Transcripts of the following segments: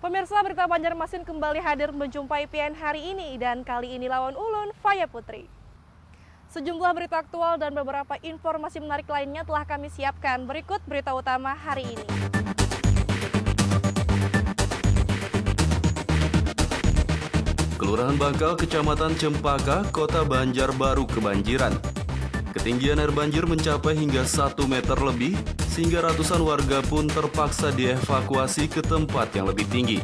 Pemirsa, berita Banjarmasin kembali hadir menjumpai PN hari ini dan kali ini lawan ulun Faya Putri. Sejumlah berita aktual dan beberapa informasi menarik lainnya telah kami siapkan. Berikut berita utama hari ini. Kelurahan Bangkal, Kecamatan Cempaka, Kota Banjarbaru kebanjiran. Ketinggian air banjir mencapai hingga 1 meter lebih, sehingga ratusan warga pun terpaksa dievakuasi ke tempat yang lebih tinggi.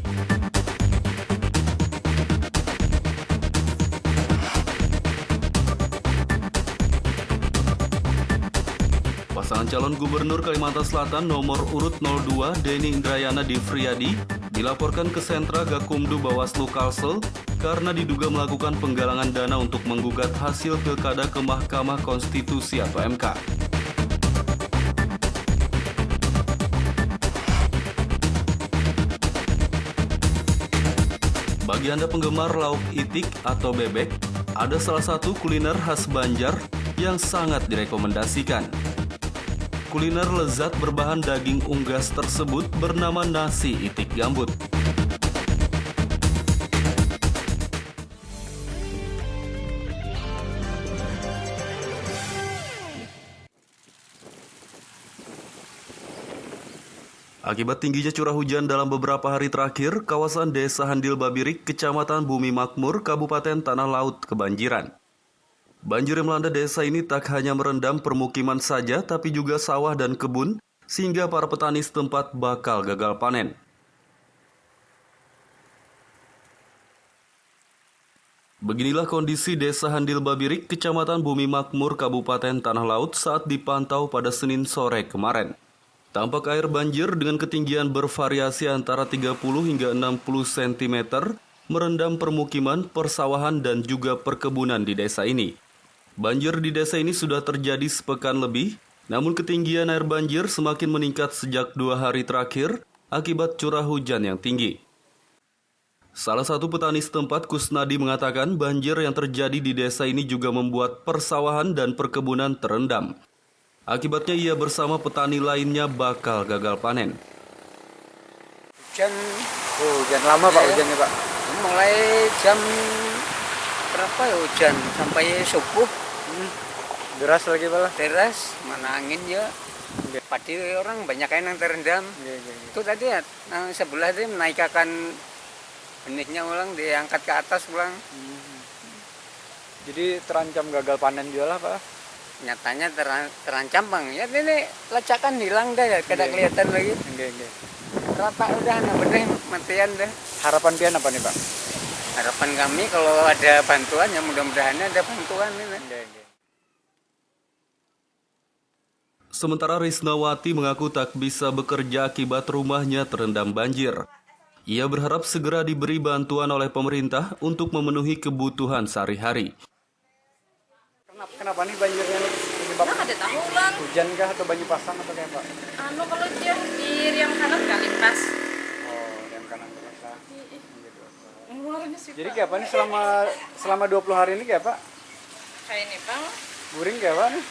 Pasangan calon gubernur Kalimantan Selatan nomor urut 02 Denny Indrayana Difriyadi dilaporkan ke Sentra Gakumdu Bawaslu Kalsel karena diduga melakukan penggalangan dana untuk menggugat hasil pilkada ke Mahkamah Konstitusi atau MK. Bagi Anda penggemar lauk itik atau bebek, ada salah satu kuliner khas Banjar yang sangat direkomendasikan. Kuliner lezat berbahan daging unggas tersebut bernama nasi itik gambut. Akibat tingginya curah hujan dalam beberapa hari terakhir, kawasan Desa Handil Babirik, Kecamatan Bumi Makmur, Kabupaten Tanah Laut kebanjiran. Banjir yang melanda desa ini tak hanya merendam permukiman saja, tapi juga sawah dan kebun, sehingga para petani setempat bakal gagal panen. Beginilah kondisi Desa Handil Babirik, Kecamatan Bumi Makmur, Kabupaten Tanah Laut saat dipantau pada Senin sore kemarin. Tampak air banjir dengan ketinggian bervariasi antara 30 hingga 60 cm merendam permukiman, persawahan, dan juga perkebunan di desa ini. Banjir di desa ini sudah terjadi sepekan lebih, namun ketinggian air banjir semakin meningkat sejak 2 hari terakhir akibat curah hujan yang tinggi. Salah satu petani setempat, Kusnadi, mengatakan banjir yang terjadi di desa ini juga membuat persawahan dan perkebunan terendam. Akibatnya ia bersama petani lainnya bakal gagal panen. Hujan lama Pak, hujannya Pak? Mulai jam berapa ya hujan sampai subuh. Deras lagi Pak? Deras, mana angin ya. Padi orang banyak yang terendam. Itu tadi ya, sebelah itu menaikkan benihnya ulang, diangkat ke atas ulang. Jadi terancam gagal panen juga lah Pak? Nyatanya terancam Bang. Ya ini lecakan hilang dah ya, kada kelihatan lagi. Rata udah, benih matian dah. Harapan pian apa nih Pak? Harapan kami kalau ada bantuan, ya mudah-mudahan ada bantuan ini. Sementara Risnawati mengaku tak bisa bekerja akibat rumahnya terendam banjir. Ia berharap segera diberi bantuan oleh pemerintah untuk memenuhi kebutuhan sehari-hari. Kenapa nih banjirnya penyebabnya? Ada tahu bang. Hujan kah atau banjir pasang atau kayak Pak? Kalau dia di yang kanan kali pas. Oh, yang kanan basah. Ngeluarinnya sih. Jadi kayak apa nih selama 20 hari ini kayak Pak? Kayak ini bang, Guring kayak apa nih?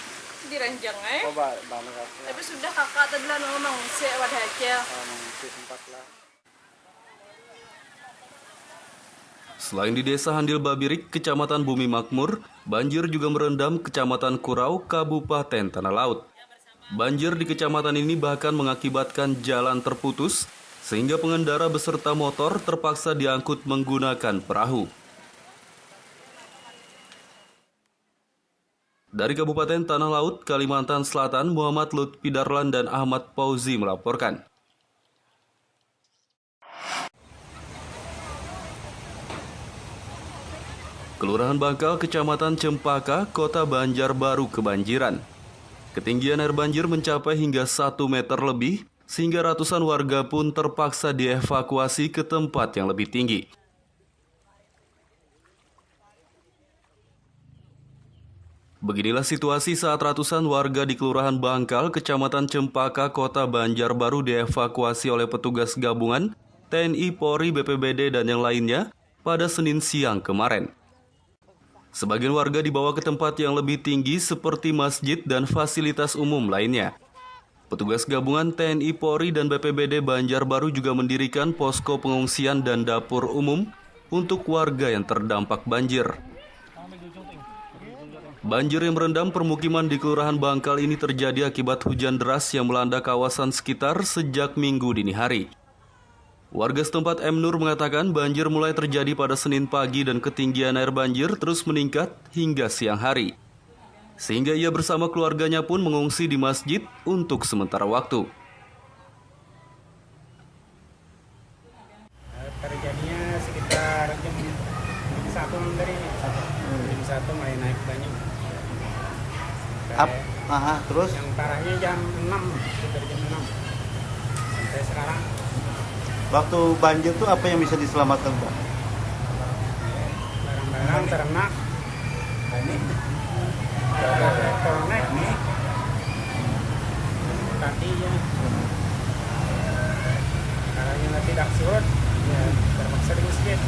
diranjang Oh, banget kasih. Tapi sudah kakak tadi lah ngomong si wadah aja. Mengisi tempat lah. Selain di Desa Handil Babirik, Kecamatan Bumi Makmur, banjir juga merendam Kecamatan Kurau, Kabupaten Tanah Laut. Banjir di kecamatan ini bahkan mengakibatkan jalan terputus, sehingga pengendara beserta motor terpaksa diangkut menggunakan perahu. Dari Kabupaten Tanah Laut, Kalimantan Selatan, Muhammad Lutfi Darlan dan Ahmad Fauzi melaporkan. Kelurahan Bangkal, Kecamatan Cempaka, Kota Banjarbaru kebanjiran. Ketinggian air banjir mencapai hingga 1 meter lebih, sehingga ratusan warga pun terpaksa dievakuasi ke tempat yang lebih tinggi. Beginilah situasi saat ratusan warga di Kelurahan Bangkal, Kecamatan Cempaka, Kota Banjarbaru dievakuasi oleh petugas gabungan, TNI, Polri, BPBD, dan yang lainnya pada Senin siang kemarin. Sebagian warga dibawa ke tempat yang lebih tinggi seperti masjid dan fasilitas umum lainnya. Petugas gabungan TNI Polri dan BPBD Banjarbaru juga mendirikan posko pengungsian dan dapur umum untuk warga yang terdampak banjir. Banjir yang merendam permukiman di Kelurahan Bangkal ini terjadi akibat hujan deras yang melanda kawasan sekitar sejak Minggu dini hari. Warga setempat M. Nur mengatakan banjir mulai terjadi pada Senin pagi dan ketinggian air banjir terus meningkat hingga siang hari. Sehingga ia bersama keluarganya pun mengungsi di masjid untuk sementara waktu. Terjadinya sekitar jam 1 dari jam 1 mulai naik banyak. Terus Yang parahnya jam 6, dari jam 6 sampai sekarang. waktu banjir tuh apa yang bisa diselamatkan, Pak? Barang-barang ternak. Ini ternak nih. Tadinya karena tidak surut, ya terpaksa di masjid.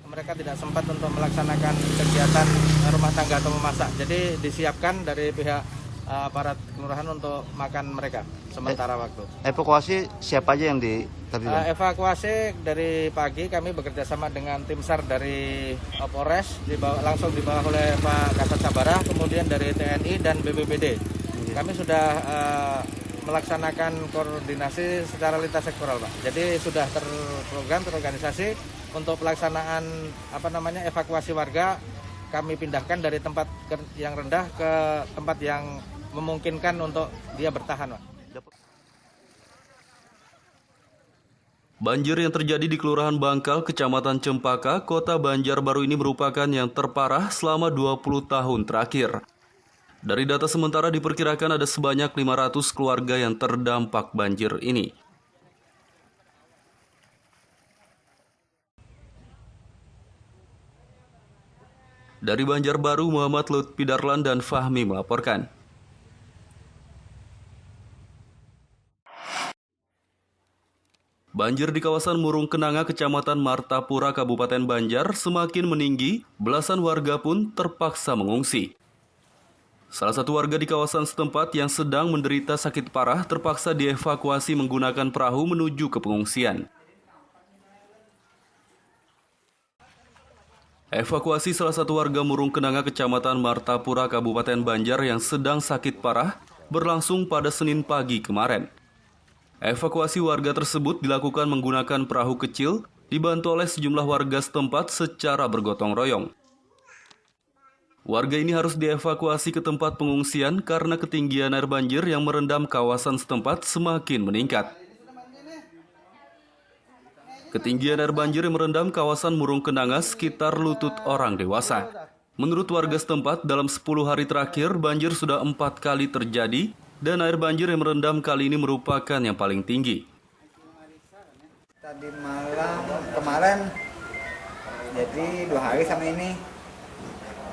Mereka tidak sempat untuk melaksanakan kegiatan rumah tangga atau memasak. Jadi disiapkan dari pihak aparat kelurahan untuk makan mereka sementara waktu. Evakuasi siapa aja yang terlibat? Evakuasi dari pagi kami bekerja sama dengan tim SAR dari Polres, langsung dibawa oleh Pak Kasat Sabara, kemudian dari TNI dan BPBD. Kami sudah melaksanakan koordinasi secara lintas sektoral, Pak. Jadi sudah terprogram, terorganisasi untuk pelaksanaan evakuasi warga. Kami pindahkan dari tempat yang rendah ke tempat yang memungkinkan untuk dia bertahan, Pak. Banjir yang terjadi di Kelurahan Bangkal, Kecamatan Cempaka, Kota Banjarbaru ini merupakan yang terparah selama 20 tahun terakhir. Dari data sementara diperkirakan ada sebanyak 500 keluarga yang terdampak banjir ini. Dari Banjarbaru, Muhammad Lutfi Darlan dan Fahmi melaporkan. Banjir di kawasan Murung Kenanga, Kecamatan Martapura, Kabupaten Banjar semakin meninggi, belasan warga pun terpaksa mengungsi. Salah satu warga di kawasan setempat yang sedang menderita sakit parah terpaksa dievakuasi menggunakan perahu menuju ke pengungsian. Evakuasi salah satu warga Murung Kenanga, Kecamatan Martapura, Kabupaten Banjar yang sedang sakit parah berlangsung pada Senin pagi kemarin. Evakuasi warga tersebut dilakukan menggunakan perahu kecil, dibantu oleh sejumlah warga setempat secara bergotong royong. Warga ini harus dievakuasi ke tempat pengungsian karena ketinggian air banjir yang merendam kawasan setempat semakin meningkat. Ketinggian air banjir yang merendam kawasan Murung Kenanga sekitar lutut orang dewasa. Menurut warga setempat, dalam 10 hari terakhir banjir sudah 4 kali terjadi dan air banjir yang merendam kali ini merupakan yang paling tinggi. Tadi malam kemarin, jadi 2 hari sama ini.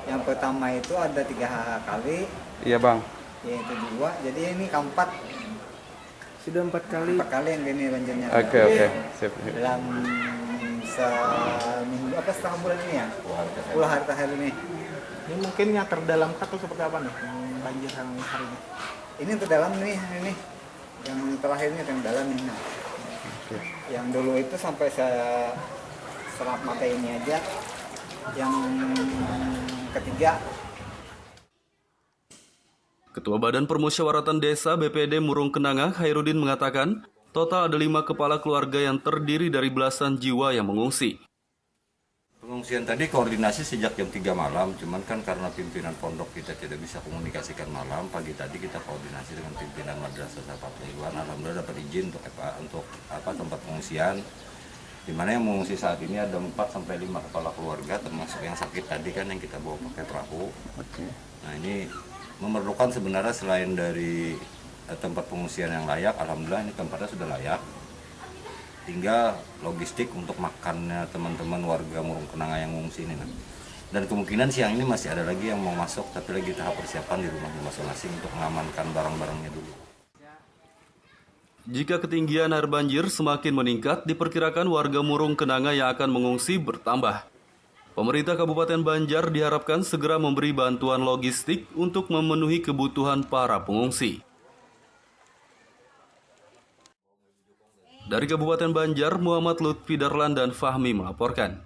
Yang pertama itu ada 3 kali. Iya bang. Yaitu 2, jadi ini keempat. Sudah 4 kali. 4 kali yang gini banjirnya. Oke. Sip. Dalam seminggu setengah bulan ini ya. 10 hari terakhir ini. Ini mungkin yang terdalam atau seperti apa nih banjir yang hari ini? Ini untuk dalam nih, ini. Yang terakhir ini yang dalam ini. Yang dulu itu sampai saya serap mata ini aja. Yang ketiga. Ketua Badan Permusyawaratan Desa BPD Murung Kenanga, Khairuddin mengatakan, total ada 5 kepala keluarga yang terdiri dari belasan jiwa yang mengungsi. Pengungsian tadi koordinasi sejak jam 3 malam, cuman kan karena pimpinan pondok kita tidak bisa komunikasikan malam, pagi tadi kita koordinasi dengan pimpinan Madrasah Safatul Iwan, alhamdulillah dapat izin untuk tempat pengungsian. Di mana yang mengungsi saat ini ada 4 sampai 5 kepala keluarga, termasuk yang sakit tadi kan yang kita bawa pakai perahu. Nah ini memerlukan sebenarnya selain dari tempat pengungsian yang layak, alhamdulillah ini tempatnya sudah layak. Tinggal logistik untuk makannya teman-teman warga Murung Kenanga yang mengungsi ini. Dan kemungkinan siang ini masih ada lagi yang mau masuk, tapi lagi tahap persiapan di rumah masing-masing untuk mengamankan barang-barangnya dulu. Jika ketinggian air banjir semakin meningkat, diperkirakan warga Murung Kenanga yang akan mengungsi bertambah. Pemerintah Kabupaten Banjar diharapkan segera memberi bantuan logistik untuk memenuhi kebutuhan para pengungsi. Dari Kabupaten Banjar, Muhammad Lutfi Darlan dan Fahmi melaporkan.